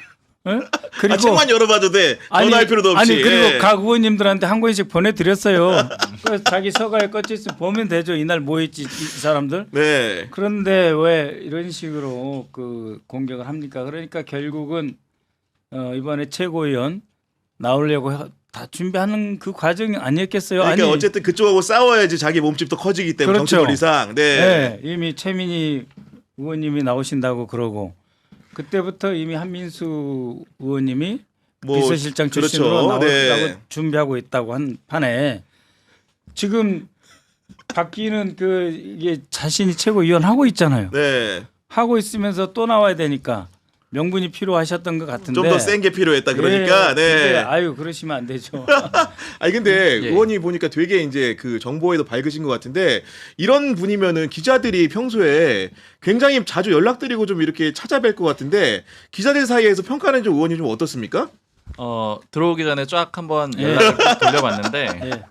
Speaker 2: 네? 그리고
Speaker 1: 책만 열어봐도 돼. 전화할 필요도 없이.
Speaker 2: 아니 그리고 각 의원님들한테 한 권씩 보내드렸어요. 그래서 자기 서가에 꽂혀 있으면 보면 되죠. 이날 뭐했지 이 사람들.
Speaker 1: 네.
Speaker 2: 그런데 왜 이런 식으로 그 공격을 합니까? 그러니까 결국은 이번에 최고위원 나오려고 다 준비하는 그 과정이 아니었겠어요?
Speaker 1: 그러니까
Speaker 2: 아니,
Speaker 1: 어쨌든 그쪽하고 싸워야지 자기 몸집도 커지기 때문에
Speaker 2: 그렇죠.
Speaker 1: 정치권리상. 네.
Speaker 2: 이미 최민희 의원님이 나오신다고 그러고 그때부터 이미 한민수 의원님이 비서실장 출신으로 나오려고 준비하고 있다고 한 판에 지금 바뀌는 이게 자신이 최고위원 하고 있잖아요.
Speaker 1: 네.
Speaker 2: 하고 있으면서 또 나와야 되니까 명분이 필요하셨던 것 같은데
Speaker 1: 좀 더 센 게 필요했다 그러니까.
Speaker 2: 예,
Speaker 1: 네.
Speaker 2: 근데 아유 그러시면 안 되죠.
Speaker 1: 아니 근데
Speaker 3: 예.
Speaker 1: 의원님 보니까 되게 이제 그 정보에도 밝으신 것 같은데 이런 분이면은 기자들이 평소에 굉장히 자주 연락드리고 좀 이렇게 찾아뵐 것 같은데 기자들 사이에서 평가는 좀 의원님 좀 어떻습니까?
Speaker 3: 들어오기 전에 쫙 한번
Speaker 2: 예.
Speaker 3: 연락을 돌려봤는데
Speaker 2: 예.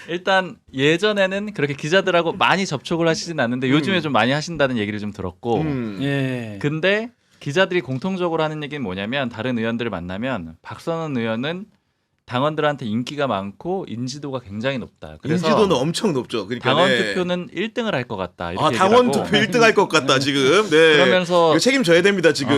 Speaker 3: 일단 예전에는 그렇게 기자들하고 많이 접촉을 하시진 않는데 요즘에 좀 많이 하신다는 얘기를 좀 들었고
Speaker 2: 예.
Speaker 3: 근데 기자들이 공통적으로 하는 얘기는 뭐냐면 다른 의원들을 만나면 박선원 의원은 당원들한테 인기가 많고 인지도가 굉장히 높다. 그래서
Speaker 1: 인지도는 엄청 높죠. 그러니까
Speaker 3: 당원
Speaker 1: 네.
Speaker 3: 투표는 1등을 할 것 같다. 이렇게
Speaker 1: 아 당원
Speaker 3: 얘기를 하고.
Speaker 1: 투표 1등 할 것 같다 지금. 네.
Speaker 3: 그러면서
Speaker 1: 이거 책임져야 됩니다 지금.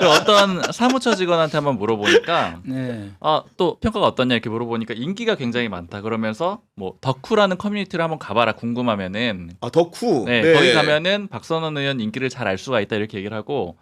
Speaker 3: 어떤 사무처 직원한테 한번 물어보니까
Speaker 2: 네.
Speaker 3: 또 평가가 어떠냐 이렇게 물어보니까 인기가 굉장히 많다. 그러면서 뭐 덕후라는 커뮤니티를 한번 가봐라 궁금하면은
Speaker 1: 아 덕후.
Speaker 3: 네, 거기 가면은 박선원 의원 인기를 잘 알 수가 있다 이렇게 얘기를 하고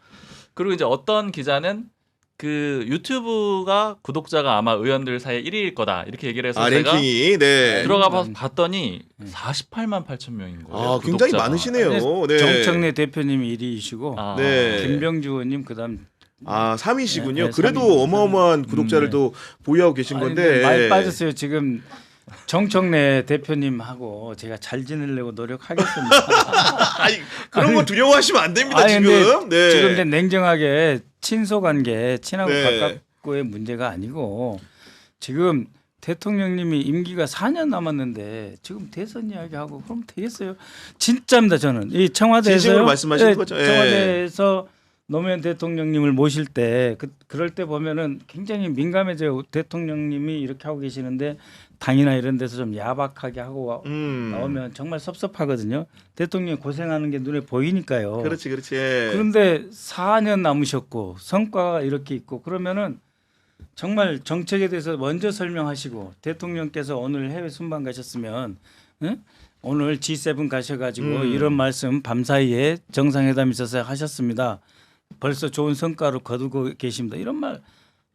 Speaker 3: 그리고 이제 어떤 기자는 그 유튜브가 구독자가 아마 의원들 사이에 1위일 거다 이렇게 얘기를 해서 제가
Speaker 1: 랭킹이 네.
Speaker 3: 들어가 봤더니 48만 8천 명인 거예요.
Speaker 1: 아 굉장히
Speaker 3: 구독자가.
Speaker 1: 많으시네요. 네.
Speaker 2: 정청래 대표님이 1위이시고
Speaker 3: 아,
Speaker 1: 네.
Speaker 2: 김병주 의원님 그다음
Speaker 1: 3위시군요.
Speaker 2: 네,
Speaker 1: 그래도
Speaker 2: 3위.
Speaker 1: 어마어마한 구독자를
Speaker 2: 네.
Speaker 1: 또 보유하고 계신
Speaker 2: 아니,
Speaker 1: 건데
Speaker 2: 근데 많이 빠졌어요. 지금 정청래 대표님하고 제가 잘 지내려고 노력하겠습니다.
Speaker 1: 아니 그런 거 두려워하시면 안 됩니다
Speaker 2: 아니,
Speaker 1: 지금. 네.
Speaker 2: 지금 이제 냉정하게 친소관계 친하고
Speaker 1: 네.
Speaker 2: 가깝고의 문제가 아니고 지금 대통령님이 임기가 4년 남았는데 지금 대선 이야기하고 그러면 되겠어요? 진짜입니다 저는 이 청와대에서
Speaker 1: 진심으로 말씀하시는 거죠? 예.
Speaker 2: 청와대에서 노무현 대통령님을 모실 때 그럴 때 보면은 굉장히 민감해져요. 대통령님이 이렇게 하고 계시는데 당이나 이런 데서 좀 야박하게 하고 나오면 정말 섭섭하거든요. 대통령이 고생하는 게 눈에 보이니까요.
Speaker 1: 그렇지.
Speaker 2: 그런데 4년 남으셨고 성과가 이렇게 있고 그러면은 정말 정책에 대해서 먼저 설명하시고 대통령께서 오늘 해외 순방 가셨으면 오늘 G7 가셔가지고 이런 말씀 밤사이에 정상회담 있어서 하셨습니다. 벌써 좋은 성과를 거두고 계십니다. 이런 말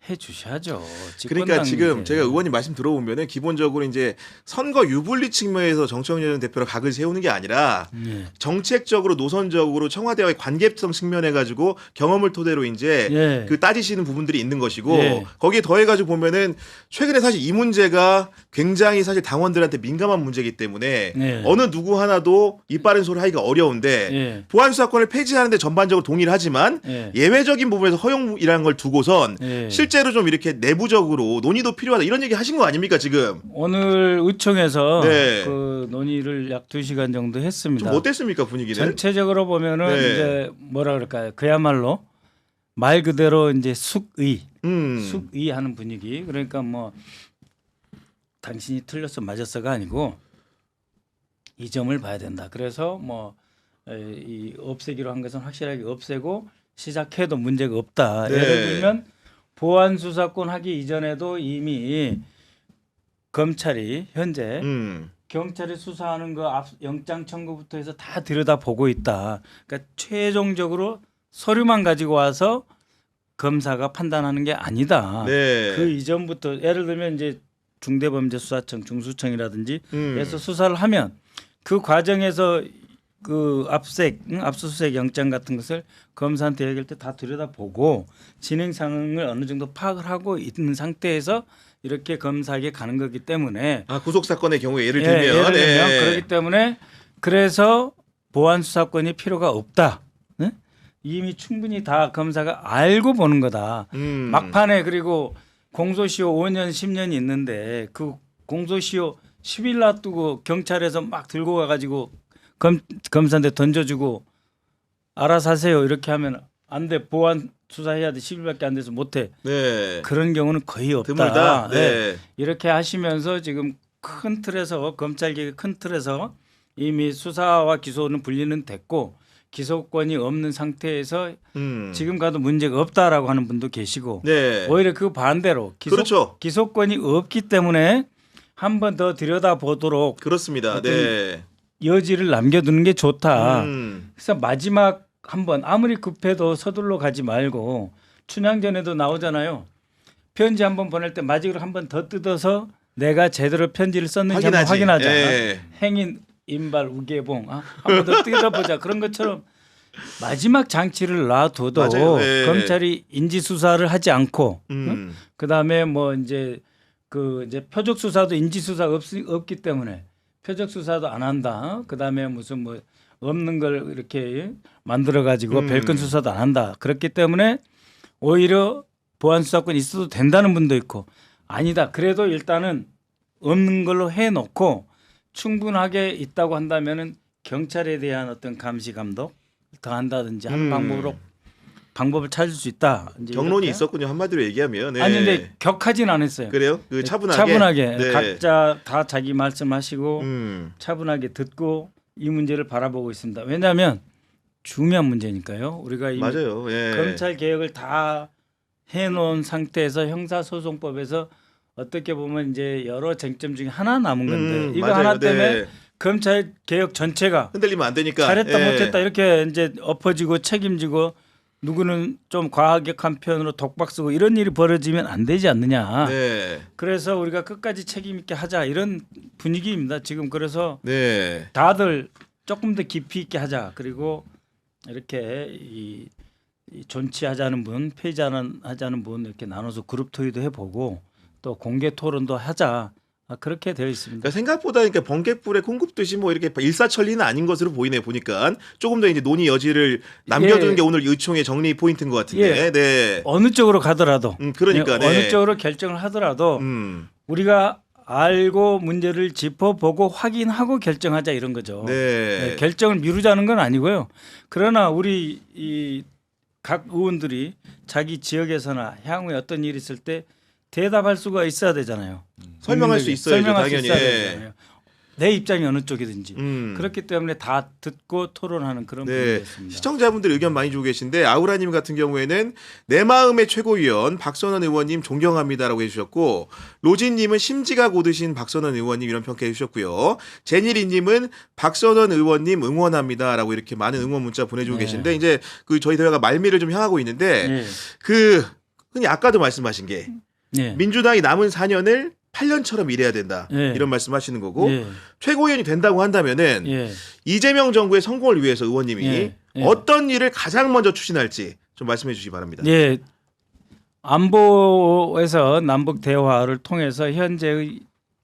Speaker 2: 해주셔야죠.
Speaker 1: 그러니까 지금
Speaker 2: 집권당인데.
Speaker 1: 제가 의원님 말씀 들어보면은 기본적으로 이제 선거 유불리 측면에서 정청래 전 대표가 각을 세우는 게 아니라
Speaker 2: 예.
Speaker 1: 정책적으로 노선적으로 청와대와의 관계성 측면에 가지고 경험을 토대로 이제
Speaker 2: 예.
Speaker 1: 그 따지시는 부분들이 있는 것이고
Speaker 2: 예.
Speaker 1: 거기에 더해가지고 보면은 최근에 사실 이 문제가 굉장히 사실 당원들한테 민감한 문제이기 때문에
Speaker 2: 예.
Speaker 1: 어느 누구 하나도 이빠른 소리 하기가 어려운데
Speaker 2: 예.
Speaker 1: 보안수사권을 폐지하는데 전반적으로 동의를 하지만
Speaker 2: 예.
Speaker 1: 예외적인 부분에서 허용이라는 걸 두고선
Speaker 2: 예.
Speaker 1: 실제로 좀 이렇게 내부적으로 논의도 필요하다 이런 얘기 하신 거 아닙니까 지금?
Speaker 2: 오늘 의총에서
Speaker 1: 네.
Speaker 2: 그 논의를 약 2시간 정도 했습니다.
Speaker 1: 좀 어땠습니까 분위기는?
Speaker 2: 전체적으로 보면은
Speaker 1: 네.
Speaker 2: 이제 뭐라 그럴까요? 그야말로 말 그대로 이제 숙의,
Speaker 1: 음.
Speaker 2: 숙의하는 분위기. 그러니까 뭐 당신이 틀렸어 맞았어가 아니고 이 점을 봐야 된다. 그래서 뭐 이 없애기로 한 것은 확실하게 없애고 시작해도 문제가 없다.
Speaker 1: 네.
Speaker 2: 예를 들면 보안 수사권 하기 이전에도 이미 검찰이 현재 경찰이 수사하는 거 영장 청구부터 해서 다 들여다보고 있다. 그러니까 최종적으로 서류만 가지고 와서 검사가 판단하는 게 아니다.
Speaker 1: 네.
Speaker 2: 그 이전부터 예를 들면 이제 중대범죄수사청, 중수청이라든지 해서
Speaker 1: 음.
Speaker 2: 수사를 하면 그 과정에서 그 압수수색 영장 같은 것을 검사한테 얘기할 때 다 들여다보고 진행 상황을 어느 정도 파악을 하고 있는 상태에서 이렇게 검사에게 가는 거기 때문에
Speaker 1: 구속 사건의 경우에 예를
Speaker 2: 예,
Speaker 1: 들면,
Speaker 2: 예를 들면
Speaker 1: 네.
Speaker 2: 그렇기 때문에 그래서 보안 수사권이 필요가 없다. 네? 이미 충분히 다 검사가 알고 보는 거다. 막판에 그리고 공소시효 5년 10년이 있는데 그 공소시효 10일 놔두고 경찰에서 막 들고 가가지고 검사한테 던져주고 알아서 하세요 이렇게 하면 안 돼. 보안 수사해야 돼. 10일밖에 안 돼서 못해.
Speaker 1: 네.
Speaker 2: 그런 경우는 거의 없다.
Speaker 1: 드물다. 네.
Speaker 2: 네. 이렇게 하시면서 지금 큰 틀에서 검찰개혁 큰 틀에서 이미 수사와 기소는 분리는 됐고 기소권이 없는 상태에서 지금 가도 문제가 없다라고 하는 분도 계시고
Speaker 1: 네.
Speaker 2: 오히려 그 반대로
Speaker 1: 그렇죠.
Speaker 2: 기소권이 없기 때문에 한 번 더 들여다보도록
Speaker 1: 그렇습니다. 네.
Speaker 2: 여지를 남겨두는 게 좋다.
Speaker 1: 음.
Speaker 2: 그래서 마지막 한번 아무리 급해도 서둘러 가지 말고 춘향전에도 나오잖아요. 편지 한번 보낼 때 마지막으로 한 번 더 뜯어서 내가 제대로 편지를 썼는지 한번 확인하자.
Speaker 1: 예.
Speaker 2: 행인 인발 우계봉 한 번 더 뜯어보자. 그런 것처럼 마지막 장치를 놔둬도
Speaker 1: 맞아요. 네.
Speaker 2: 검찰이 인지 수사를 하지 않고
Speaker 1: 음.
Speaker 2: 그다음에 뭐 이제 이제 표적 수사도 인지 수사가 없기 때문에 표적 수사도 안 한다. 그다음에 무슨 뭐 없는 걸 이렇게 만들어 가지고 별건 수사도 안 한다. 그렇기 때문에 오히려 보안 수사권이 있어도 된다는 분도 있고 아니다. 그래도 일단은 없는 걸로 해 놓고 충분하게 있다고 한다면은 경찰에 대한 어떤 감시 감독 더 한다든지 하는 방법을 찾을 수 있다. 이제
Speaker 1: 경론이
Speaker 2: 이렇게.
Speaker 1: 있었군요. 한마디로 얘기하면. 네.
Speaker 2: 아니 근데 격하진 않았어요.
Speaker 1: 그래요? 그 차분하게.
Speaker 2: 차분하게
Speaker 1: 네.
Speaker 2: 각자 다 자기 말씀하시고 차분하게 듣고 이 문제를 바라보고 있습니다. 왜냐하면 중요한 문제니까요. 우리가 이
Speaker 1: 맞아요. 예.
Speaker 2: 검찰 개혁을 다 해놓은 상태에서 형사소송법에서 어떻게 보면 이제 여러 쟁점 중에 하나 남은 건데 이거
Speaker 1: 맞아요.
Speaker 2: 하나 때문에
Speaker 1: 네.
Speaker 2: 검찰 개혁 전체가
Speaker 1: 흔들리면 안 되니까.
Speaker 2: 잘했다
Speaker 1: 예.
Speaker 2: 못했다 이렇게 이제 엎어지고 책임지고 누구는 좀 과격한 편으로 독박 쓰고 이런 일이 벌어지면 안 되지 않느냐.
Speaker 1: 네.
Speaker 2: 그래서 우리가 끝까지 책임 있게 하자 이런 분위기입니다. 지금 그래서
Speaker 1: 네.
Speaker 2: 다들 조금 더 깊이 있게 하자. 그리고 이렇게 이 존치하자는 분, 폐지하자는 분 이렇게 나눠서 그룹 토의도 해보고 또 공개 토론도 하자. 그렇게 되어 있습니다.
Speaker 1: 그러니까 생각보다 그러니까 번개불에 콩굽듯이 뭐 이렇게 일사천리는 아닌 것으로 보이네 보니까 조금 더 이제 논의 여지를 남겨두는
Speaker 2: 예.
Speaker 1: 게 오늘 의총의 정리 포인트인 것 같은데.
Speaker 2: 예.
Speaker 1: 네.
Speaker 2: 어느 쪽으로 가더라도
Speaker 1: 그러니까 네.
Speaker 2: 어느 쪽으로 결정을 하더라도 우리가 알고 문제를 짚어보고 확인하고 결정하자 이런 거죠.
Speaker 1: 네.
Speaker 2: 결정을 미루자는 건 아니고요. 그러나 우리 이 각 의원들이 자기 지역에서나 향후에 어떤 일이 있을 때 대답할 수가 있어야 되잖아요.
Speaker 1: 설명할 수 있어야죠,
Speaker 2: 설명할
Speaker 1: 당연히.
Speaker 2: 수 있어야 되잖아요. 내 입장이 어느 쪽이든지 그렇기 때문에 다 듣고 토론하는 그런
Speaker 1: 네.
Speaker 2: 분이었습니다.
Speaker 1: 시청자분들 의견 많이 주고 계신데 아우라님 같은 경우에는 내 마음의 최고위원 박선원 의원님 존경합니다라고 해주셨고 로진님은 심지가 고드신 박선원 의원님 이런 평가해 주셨고요. 제니리님은 박선원 의원님 응원합니다라고 이렇게 많은 응원 문자 보내주고
Speaker 2: 네.
Speaker 1: 계신데 이제 그 저희 대회가 말미를 좀 향하고 있는데
Speaker 2: 네.
Speaker 1: 그 흔히 아까도 말씀하신 게
Speaker 2: 네.
Speaker 1: 민주당이 남은 4년을 8년처럼 일해야 된다
Speaker 2: 네.
Speaker 1: 이런 말씀하시는 거고
Speaker 2: 예.
Speaker 1: 최고위원이 된다고 한다면은
Speaker 2: 예.
Speaker 1: 이재명 정부의 성공을 위해서 의원님이
Speaker 2: 예. 예.
Speaker 1: 어떤 일을 가장 먼저 추진할지 좀 말씀해 주시기 바랍니다.
Speaker 2: 예. 안보에서 남북 대화를 통해서 현재의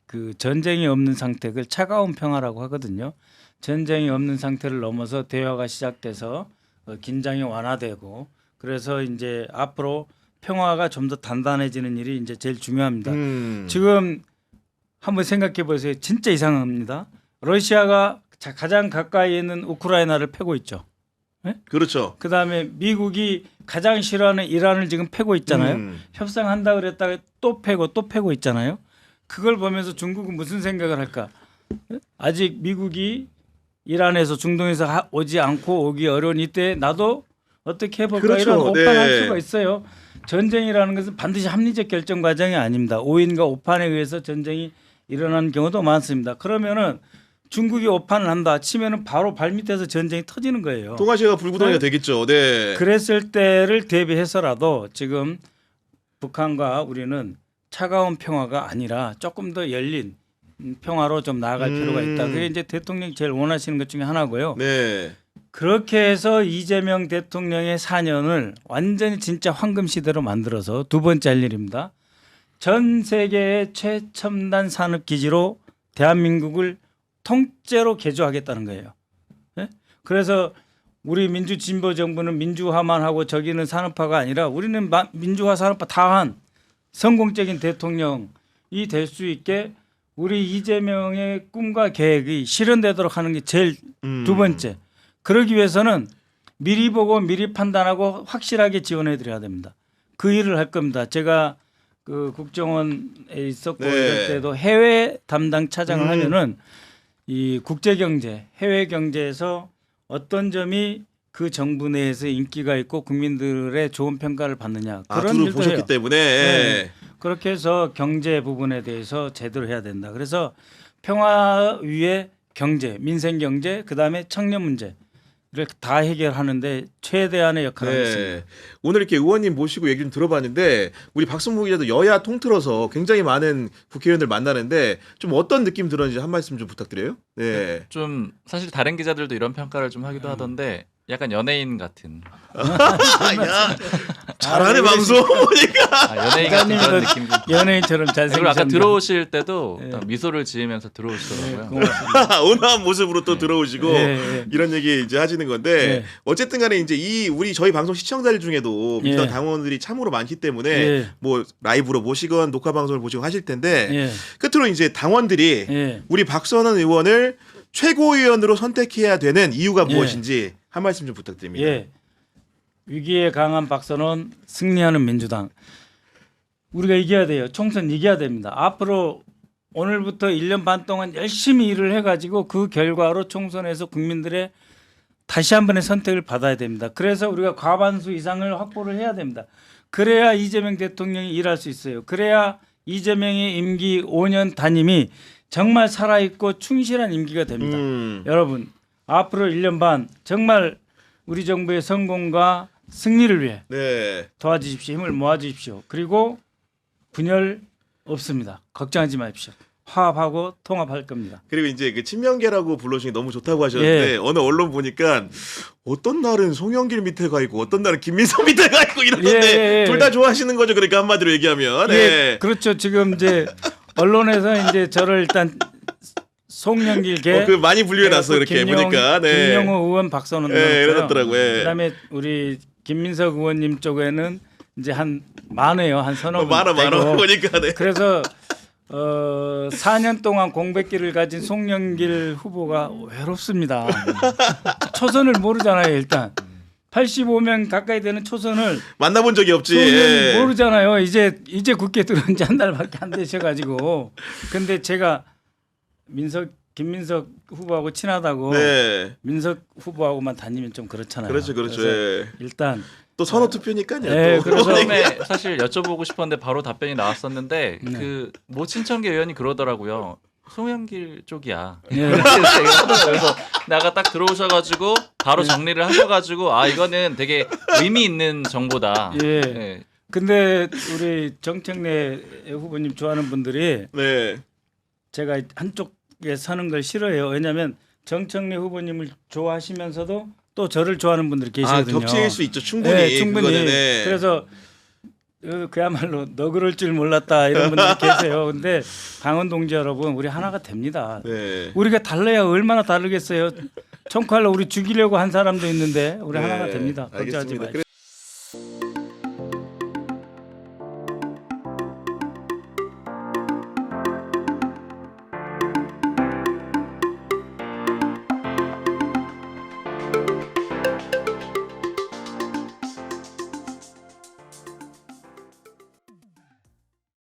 Speaker 2: 그 전쟁이 없는 상태를 차가운 평화라고 하거든요. 전쟁이 없는 상태를 넘어서 대화가 시작돼서 긴장이 완화되고 그래서 이제 앞으로 평화가 좀 더 단단해지는 일이 이제 제일 중요합니다. 지금 한번 생각해 보세요. 진짜 이상합니다. 러시아가 가장 가까이 있는 우크라이나를 패고 있죠. 네?
Speaker 1: 그렇죠.
Speaker 2: 그다음에 미국이 가장 싫어하는 이란을 지금 패고 있잖아요. 협상한다 그랬다가 또 패고 있잖아요. 그걸 보면서 중국은 무슨 생각을 할까? 아직 미국이 이란에서 중동에서 오지 않고 오기 어려운 이때 나도 어떻게 해볼까
Speaker 1: 그렇죠.
Speaker 2: 이런 오판할
Speaker 1: 네.
Speaker 2: 수가 있어요. 전쟁이라는 것은 반드시 합리적 결정 과정이 아닙니다. 오인과 오판에 의해서 전쟁이 일어나는 경우도 많습니다. 그러면은 중국이 오판을 한다 치면은 바로 발밑에서 전쟁이 터지는 거예요.
Speaker 1: 동아시아가 불구덩이가 되겠죠. 네.
Speaker 2: 그랬을 때를 대비해서라도 지금 북한과 우리는 차가운 평화가 아니라 조금 더 열린 평화로 좀 나아갈 필요가 있다. 그게 이제 대통령이 제일 원하시는 것 중에 하나고요.
Speaker 1: 네.
Speaker 2: 그렇게 해서 이재명 대통령의 4년을 완전히 진짜 황금 시대로 만들어서 두 번째 할 일입니다. 전 세계의 최첨단 산업 기지로 대한민국을 통째로 개조하겠다는 거예요. 네? 그래서 우리 민주진보 정부는 민주화만 하고 저기는 산업화가 아니라 우리는 민주화 산업화 다 한 성공적인 대통령이 될 수 있게 우리 이재명의 꿈과 계획이 실현되도록 하는 게 제일 두 번째. 그러기 위해서는 미리 보고 미리 판단하고 확실하게 지원해 드려야 됩니다. 그 일을 할 겁니다. 제가 그 국정원에 있었고
Speaker 1: 네.
Speaker 2: 이럴 때도 해외 담당 차장을 하면은 이 국제 경제, 해외 경제에서 어떤 점이 그 정부 내에서 인기가 있고 국민들의 좋은 평가를 받느냐 그런
Speaker 1: 두루
Speaker 2: 일도
Speaker 1: 보셨기
Speaker 2: 해요.
Speaker 1: 때문에
Speaker 2: 네. 그렇게 해서 경제 부분에 대해서 제대로 해야 된다. 그래서 평화 위에 경제, 민생 경제, 그다음에 청년 문제 이렇게 다 해결하는데 최대한의 역할을 하겠습니다.
Speaker 1: 네. 오늘 이렇게 의원님 모시고 얘기 좀 들어봤는데 우리 박순봉 기자도 여야 통틀어서 굉장히 많은 국회의원들 만나는데 좀 어떤 느낌 들었는지 한 말씀 좀 부탁드려요. 네.
Speaker 3: 좀 사실 다른 기자들도 이런 평가를 좀 하기도 하던데 약간 연예인 같은
Speaker 1: 야, 잘하네 방송 보니까.
Speaker 3: 연예인 같은 그런 느낌.
Speaker 2: 연예인처럼
Speaker 3: 그리고
Speaker 2: 잘생기셨네요.
Speaker 3: 아까 들어오실 때도
Speaker 2: 예.
Speaker 3: 딱 미소를 지으면서 들어오시더라고요.
Speaker 2: 고맙습니다.
Speaker 1: 온화한 모습으로 또 들어오시고
Speaker 2: 예.
Speaker 1: 이런 얘기 이제 하시는 건데
Speaker 2: 예.
Speaker 1: 어쨌든 간에 이제 저희 방송 시청자들 중에도 민주당
Speaker 2: 예.
Speaker 1: 당원들이 참으로 많기 때문에
Speaker 2: 예.
Speaker 1: 뭐 라이브로 보시건 녹화 방송을 보시고 하실 텐데
Speaker 2: 예.
Speaker 1: 끝으로 이제 당원들이
Speaker 2: 예.
Speaker 1: 우리 박선원 의원을 최고위원으로 선택해야 되는 이유가
Speaker 2: 예.
Speaker 1: 무엇인지 한 말씀 좀 부탁드립니다.
Speaker 2: 예. 위기에 강한 박선원, 승리하는 민주당. 우리가 이겨야 돼요. 총선 이겨야 됩니다. 앞으로 오늘부터 1년 반 동안 열심히 일을 해가지고 그 결과로 총선에서 국민들의 다시 한 번의 선택을 받아야 됩니다. 그래서 우리가 과반수 이상을 확보를 해야 됩니다. 그래야 이재명 대통령이 일할 수 있어요. 그래야 이재명의 임기 5년 단임이 정말 살아있고 충실한 임기가 됩니다. 여러분 앞으로 1년 반 정말 우리 정부의 성공과 승리를 위해
Speaker 1: 네.
Speaker 2: 도와주십시오. 힘을 모아주십시오. 그리고 분열 없습니다. 걱정하지 마십시오. 화합하고 통합할 겁니다.
Speaker 1: 그리고 이제 그 친명계라고 불러주신 게 너무 좋다고 하셨는데
Speaker 2: 예.
Speaker 1: 어느 언론 보니까 어떤 날은 송영길 밑에 가 있고 어떤 날은 김민석 밑에 가 있고 이러던데
Speaker 2: 예.
Speaker 1: 둘 다 좋아하시는 거죠. 그러니까 한마디로 얘기하면.
Speaker 2: 예,
Speaker 1: 네.
Speaker 2: 그렇죠. 지금 이제 언론에서 이제 저를 일단 송영길계
Speaker 1: 그 많이 분류해놨어 이렇게 보니까. 네.
Speaker 2: 김영호 의원 박선원
Speaker 1: 네, 이러더라고요. 예.
Speaker 2: 그다음에 우리 김민석 의원님 쪽에는 이제 한 많아요. 한 서너 분
Speaker 1: 많아
Speaker 2: 되고.
Speaker 1: 보니까. 네.
Speaker 2: 그래서 4년 동안 공백기를 가진 송영길 후보가 외롭습니다. 초선을 모르잖아요. 일단 85명 가까이 되는 초선을
Speaker 1: 만나본 적이 없지.
Speaker 2: 송영길
Speaker 1: 예.
Speaker 2: 모르잖아요. 이제 국회 들어온 지 한 달밖에 안 되셔가지고. 근데 제가 김민석 후보하고 친하다고
Speaker 1: 네.
Speaker 2: 민석 후보하고만 다니면 좀 그렇잖아요.
Speaker 1: 그렇죠.
Speaker 2: 그래서
Speaker 1: 예.
Speaker 2: 일단
Speaker 1: 또 선호 투표니까요.
Speaker 2: 네,
Speaker 1: 또.
Speaker 2: 그래서
Speaker 3: 처음에 사실 여쭤보고 싶었는데 바로 답변이 나왔었는데
Speaker 2: 네.
Speaker 3: 그 모 친청계 의원이 그러더라고요. 송영길 쪽이야.
Speaker 2: 예.
Speaker 3: 그래서 나가 딱 들어오셔가지고 바로 정리를 하셔가지고 아 이거는 되게 의미 있는 정보다.
Speaker 2: 예.
Speaker 3: 네.
Speaker 2: 근데 우리 정청래 후보님 좋아하는 분들이
Speaker 1: 네.
Speaker 2: 제가 한쪽에 서는 걸 싫어해요. 왜냐하면 정청래 후보님을 좋아하시면서도 또 저를 좋아하는 분들이 계시거든요.
Speaker 1: 겹칠 수 있죠. 충분히.
Speaker 2: 네, 충분히.
Speaker 1: 그거는, 네.
Speaker 2: 그래서 그야말로 너 그럴 줄 몰랐다 이런 분들이 계세요. 근데 강원 동지 여러분, 우리 하나가 됩니다.
Speaker 1: 네.
Speaker 2: 우리가 달라야 얼마나 다르겠어요. 총칼로 우리 죽이려고 한 사람도 있는데 우리
Speaker 1: 네,
Speaker 2: 하나가 됩니다. 걱정하지
Speaker 1: 알겠습니다.
Speaker 2: 마십시오.